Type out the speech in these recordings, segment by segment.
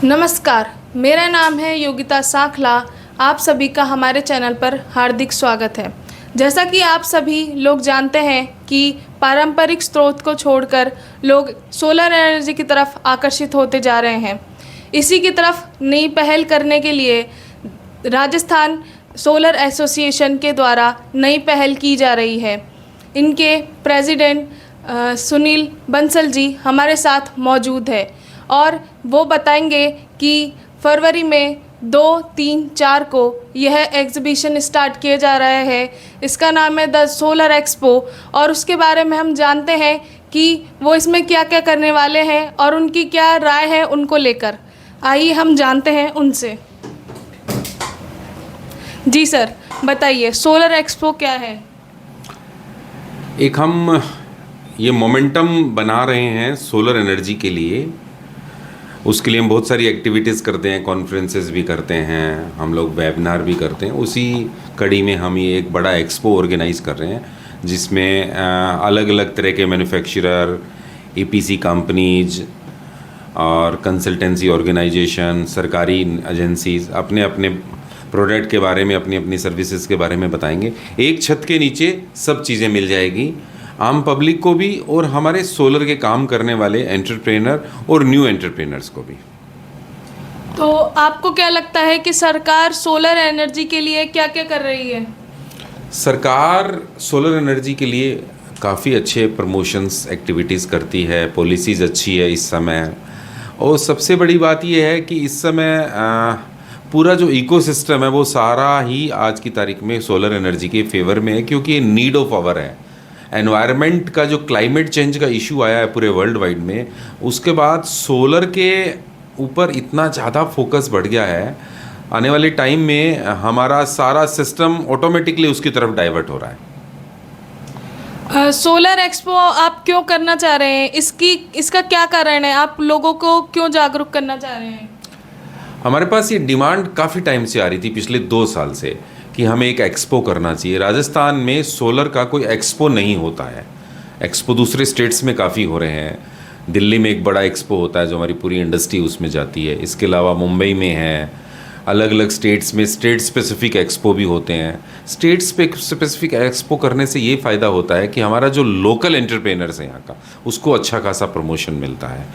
नमस्कार, मेरा नाम है योगिता साखला। आप सभी का हमारे चैनल पर हार्दिक स्वागत है। जैसा कि आप सभी लोग जानते हैं कि पारंपरिक स्रोत को छोड़कर लोग सोलर एनर्जी की तरफ आकर्षित होते जा रहे हैं। इसी की तरफ नई पहल करने के लिए राजस्थान सोलर एसोसिएशन के द्वारा नई पहल की जा रही है। इनके प्रेसिडेंट सुनील बंसल जी हमारे साथ मौजूद है और वो बताएंगे कि फरवरी में 2, 3, 4 को यह एग्जीबिशन स्टार्ट किया जा रहा है। इसका नाम है द सोलर एक्सपो और उसके बारे में हम जानते हैं कि वो इसमें क्या क्या करने वाले हैं और उनकी क्या राय है उनको लेकर। आइए हम जानते हैं उनसे। जी सर, बताइए सोलर एक्सपो क्या है? एक हम ये मोमेंटम बना रहे हैं सोलर एनर्जी के लिए। उसके लिए हम बहुत सारी एक्टिविटीज़ करते हैं, कॉन्फ्रेंसेस भी करते हैं, हम लोग वेबिनार भी करते हैं। उसी कड़ी में हम ये एक बड़ा एक्सपो ऑर्गेनाइज कर रहे हैं जिसमें अलग अलग तरह के मैन्युफैक्चरर, ईपीसी कंपनीज और कंसल्टेंसी ऑर्गेनाइजेशन, सरकारी एजेंसीज अपने अपने प्रोडक्ट के बारे में, अपनी अपनी सर्विसेज के बारे में बताएंगे। एक छत के नीचे सब चीज़ें मिल जाएगी, आम पब्लिक को भी और हमारे सोलर के काम करने वाले एंटरप्रेनर और न्यू एंटरप्रेनर्स को भी। तो आपको क्या लगता है कि सरकार सोलर एनर्जी के लिए क्या क्या कर रही है? सरकार सोलर एनर्जी के लिए काफ़ी अच्छे प्रमोशंस एक्टिविटीज़ करती है, पॉलिसीज़ अच्छी है इस समय। और सबसे बड़ी बात यह है कि इस समय पूरा जो इकोसिस्टम है वो सारा ही आज की तारीख में सोलर एनर्जी के फेवर में है, क्योंकि ये नीड ऑफ आवर है। एनवायरनमेंट का जो क्लाइमेट चेंज का इशू आया है पूरे वर्ल्ड वाइड में, उसके बाद सोलर के ऊपर इतना ज़्यादा फोकस बढ़ गया है। आने वाले टाइम में हमारा सारा सिस्टम ऑटोमेटिकली उसकी तरफ डाइवर्ट हो रहा है। सोलर एक्सपो आप क्यों करना चाह रहे हैं? इसका क्या कारण है? आप लोगों को क्यों जागरूक करना चाह रहे हैं? हमारे पास ये डिमांड काफ़ी टाइम से आ रही थी, पिछले 2 साल से, कि हमें एक एक्सपो करना चाहिए। राजस्थान में सोलर का कोई एक्सपो नहीं होता है। एक्सपो दूसरे स्टेट्स में काफ़ी हो रहे हैं। दिल्ली में एक बड़ा एक्सपो होता है जो हमारी पूरी इंडस्ट्री उसमें जाती है। इसके अलावा मुंबई में है, अलग अलग स्टेट्स में स्टेट स्पेसिफिक एक्सपो भी होते हैं। स्टेट स्पेसिफिक एक्सपो करने से ये फ़ायदा होता है कि हमारा जो लोकल एंटरप्रेनर्स है यहाँ का, उसको अच्छा खासा प्रमोशन मिलता है।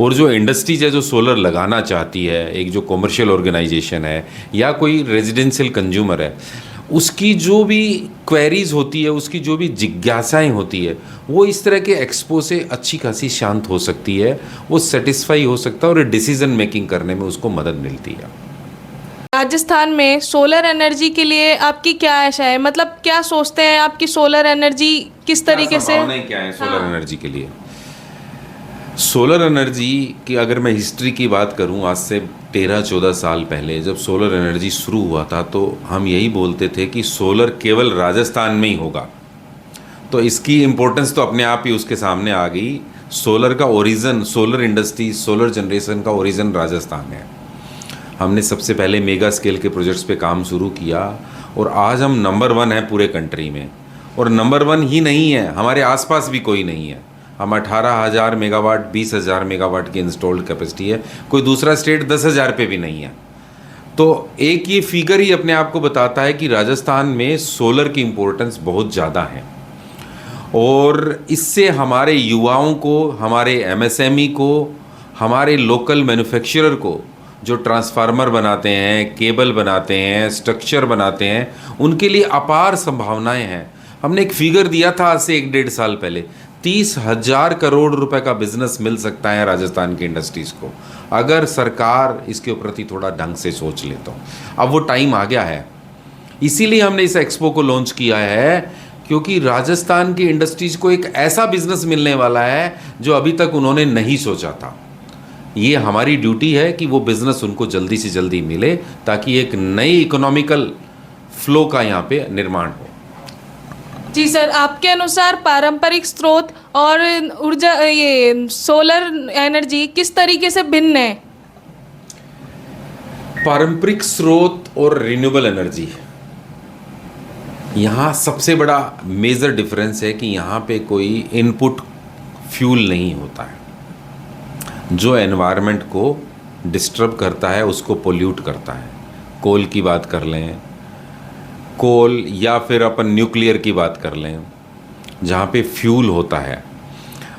और जो इंडस्ट्रीज है जो सोलर लगाना चाहती है, एक जो कॉमर्शियल ऑर्गेनाइजेशन है या कोई रेजिडेंशियल कंज्यूमर है, उसकी जो भी क्वेरीज होती है, उसकी जो भी जिज्ञासाएं होती है, वो इस तरह के एक्सपो से अच्छी खासी शांत हो सकती है, वो सेटिस्फाई हो सकता है और डिसीजन मेकिंग करने में उसको मदद मिलती है। राजस्थान में सोलर एनर्जी के लिए आपकी क्या आशा है? मतलब क्या सोचते हैं आपकी सोलर एनर्जी किस तरीके से? क्या है सोलर एनर्जी के लिए? सोलर एनर्जी की अगर मैं हिस्ट्री की बात करूं, आज से 13-14 साल पहले जब सोलर एनर्जी शुरू हुआ था तो हम यही बोलते थे कि सोलर केवल राजस्थान में ही होगा। तो इसकी इम्पोर्टेंस तो अपने आप ही उसके सामने आ गई। सोलर का origin, solar industry, solar generation का ओरिजिन राजस्थान है। हमने सबसे पहले मेगा स्केल के प्रोजेक्ट्स पे काम शुरू किया और आज हम नंबर 1 है पूरे कंट्री में। और नंबर 1 ही नहीं है, हमारे आसपास भी कोई नहीं है। हम 18,000 मेगावाट, 20,000 मेगावाट की इंस्टॉल्ड कैपेसिटी है। कोई दूसरा स्टेट 10,000 पे भी नहीं है। तो एक ये फिगर ही अपने आप को बताता है कि राजस्थान में सोलर की इम्पोर्टेंस बहुत ज़्यादा है। और इससे हमारे युवाओं को, हमारे एमएसएमई को, हमारे लोकल मैन्युफैक्चरर को जो ट्रांसफार्मर बनाते हैं, केबल बनाते हैं, स्ट्रक्चर बनाते हैं, उनके लिए अपार संभावनाएं हैं। हमने एक फिगर दिया था आज से 1-1.5 साल पहले, 30,000 करोड़ रुपए का बिजनेस मिल सकता है राजस्थान की इंडस्ट्रीज़ को, अगर सरकार इसके प्रति थोड़ा ढंग से सोच ले तो। अब वो टाइम आ गया है, इसीलिए हमने इस एक्सपो को लॉन्च किया है, क्योंकि राजस्थान की इंडस्ट्रीज़ को एक ऐसा बिजनेस मिलने वाला है जो अभी तक उन्होंने नहीं सोचा था। ये हमारी ड्यूटी है कि वो बिज़नेस उनको जल्दी से जल्दी मिले ताकि एक नई इकोनॉमिकल फ्लो का यहाँ पे निर्माण हो। जी सर, आपके अनुसार पारंपरिक स्रोत और ऊर्जा, ये सोलर एनर्जी किस तरीके से भिन्न है? पारंपरिक स्रोत और रिन्यूएबल एनर्जी, यहाँ सबसे बड़ा मेजर डिफरेंस है कि यहाँ पे कोई इनपुट फ्यूल नहीं होता है जो एनवायरनमेंट को डिस्टर्ब करता है, उसको पोल्यूट करता है। कोल की बात कर लें, कोल या फिर अपन न्यूक्लियर की बात कर लें, जहाँ पे फ्यूल होता है,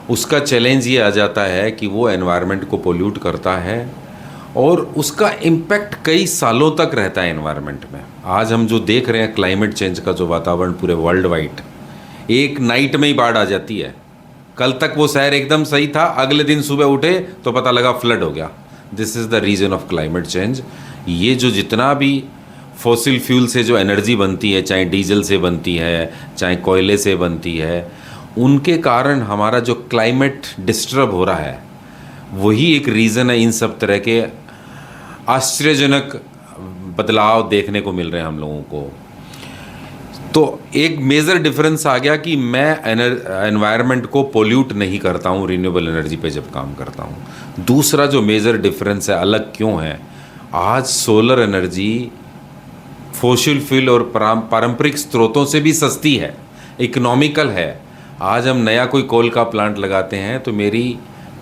उसका चैलेंज ये आ जाता है कि वो एनवायरनमेंट को पोल्यूट करता है और उसका इम्पैक्ट कई सालों तक रहता है एनवायरनमेंट में। आज हम जो देख रहे हैं क्लाइमेट चेंज का जो वातावरण पूरे वर्ल्ड वाइड, एक नाइट में ही बाढ़ आ जाती है। कल तक वो शहर एकदम सही था, अगले दिन सुबह उठे तो पता लगा फ्लड हो गया। This is the reason of climate change. ये जो जितना भी फॉसिल फ्यूल से जो एनर्जी बनती है, चाहे डीजल से बनती है, चाहे कोयले से बनती है, उनके कारण हमारा जो क्लाइमेट डिस्टर्ब हो रहा है, वही एक रीज़न है इन सब तरह के आश्चर्यजनक बदलाव देखने को मिल रहे हैं हम लोगों को। तो एक मेजर डिफरेंस आ गया कि मैं एनवायरनमेंट को पोल्यूट नहीं करता हूँ रिन्यूएबल एनर्जी पे जब काम करता हूँ। दूसरा जो मेजर डिफरेंस है, अलग क्यों है, आज सोलर एनर्जी फॉसिल फ्यूल और पारंपरिक स्रोतों से भी सस्ती है, इकोनॉमिकल है। आज हम नया कोई कोल का प्लांट लगाते हैं तो मेरी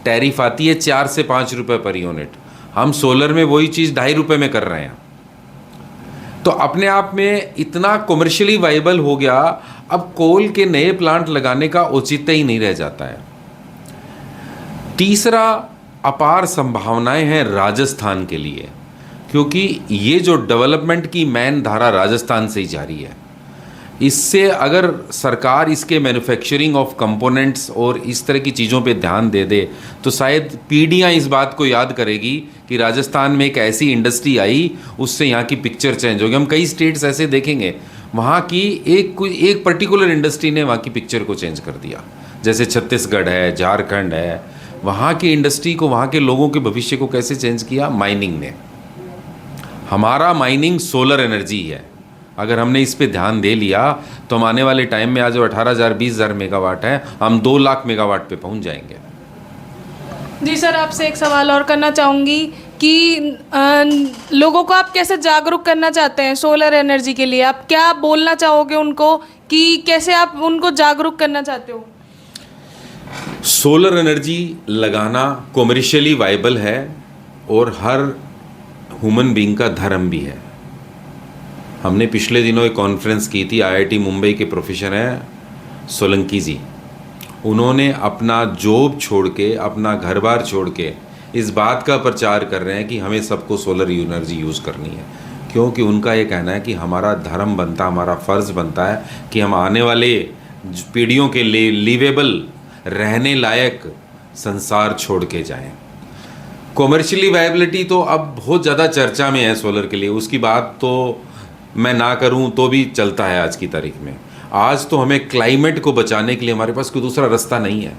टैरिफ आती है 4 से 5 रुपये पर यूनिट। हम सोलर में वही चीज़ 2.5 रुपये में कर रहे हैं। तो अपने आप में इतना कमर्शियली वाइबल हो गया, अब कोल के नए प्लांट लगाने का औचित्य ही नहीं रह जाता है। तीसरा, अपार संभावनाएं हैं राजस्थान के लिए, क्योंकि ये जो डेवलपमेंट की मेन धारा राजस्थान से ही जारी है। इससे अगर सरकार इसके मैन्युफैक्चरिंग ऑफ कंपोनेंट्स और इस तरह की चीज़ों पे ध्यान दे दे तो शायद पीढ़ियाँ इस बात को याद करेगी कि राजस्थान में एक ऐसी इंडस्ट्री आई, उससे यहाँ की पिक्चर चेंज होगी। हम कई स्टेट्स ऐसे देखेंगे, वहाँ की एक पर्टिकुलर इंडस्ट्री ने वहाँ की पिक्चर को चेंज कर दिया। जैसे छत्तीसगढ़ है, झारखंड है, वहाँ की इंडस्ट्री को, वहाँ के लोगों के भविष्य को कैसे चेंज किया? माइनिंग ने। हमारा माइनिंग सोलर एनर्जी है। अगर हमने इस पे ध्यान दे लिया तो हम आने वाले टाइम में आज जो 18,000 20,000 मेगावाट है, हम 2 लाख मेगावाट पे पहुंच जाएंगे। जी सर, आपसे एक सवाल और करना चाहूँगी कि लोगों को आप कैसे जागरूक करना चाहते हैं सोलर एनर्जी के लिए? आप क्या बोलना चाहोगे उनको कि कैसे आप उनको जागरूक करना चाहते हो? सोलर एनर्जी लगाना कॉमर्शियली वाइबल है और हर ह्यूमन बीइंग का धर्म भी है। हमने पिछले दिनों एक कॉन्फ्रेंस की थी, आईआईटी मुंबई के प्रोफेसर हैं सोलंकी जी। उन्होंने अपना जॉब छोड़ के, अपना घर बार छोड़ के इस बात का प्रचार कर रहे हैं कि हमें सबको सोलर एनर्जी यूज़ करनी है, क्योंकि उनका ये कहना है कि हमारा धर्म बनता, हमारा फ़र्ज़ बनता है कि हम आने वाले पीढ़ियों के लिए लिवेबल, रहने लायक संसार छोड़ के जाएं। कॉमर्शियली वायबिलिटी तो अब बहुत ज़्यादा चर्चा में है सोलर के लिए, उसकी बात तो मैं ना करूं तो भी चलता है आज की तारीख में। आज तो हमें क्लाइमेट को बचाने के लिए हमारे पास कोई दूसरा रास्ता नहीं है।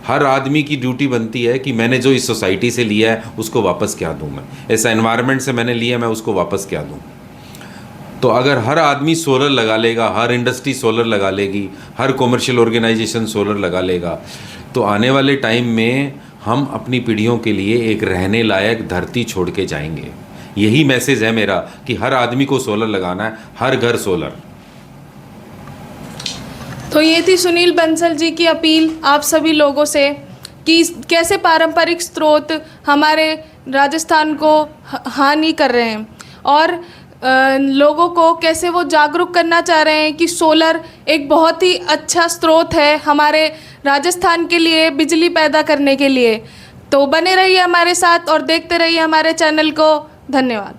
हर आदमी की ड्यूटी बनती है कि मैंने जो इस सोसाइटी से लिया है उसको वापस क्या दूं, मैं ऐसा एनवायरनमेंट से मैंने लिया, मैं उसको वापस क्या दूं। तो अगर हर आदमी सोलर लगा लेगा, हर इंडस्ट्री सोलर लगा लेगी, हर कॉमर्शियल ऑर्गेनाइजेशन सोलर लगा लेगा, तो आने वाले टाइम में हम अपनी पीढ़ियों के लिए एक रहने लायक धरती छोड़ के जाएंगे। यही मैसेज है मेरा कि हर आदमी को सोलर लगाना है, हर घर सोलर। तो ये थी सुनील बंसल जी की अपील आप सभी लोगों से कि कैसे पारंपरिक स्रोत हमारे राजस्थान को हानि कर रहे हैं और लोगों को कैसे वो जागरूक करना चाह रहे हैं कि सोलर एक बहुत ही अच्छा स्रोत है हमारे राजस्थान के लिए बिजली पैदा करने के लिए। तो बने रहिए हमारे साथ और देखते रहिए हमारे चैनल को। धन्यवाद।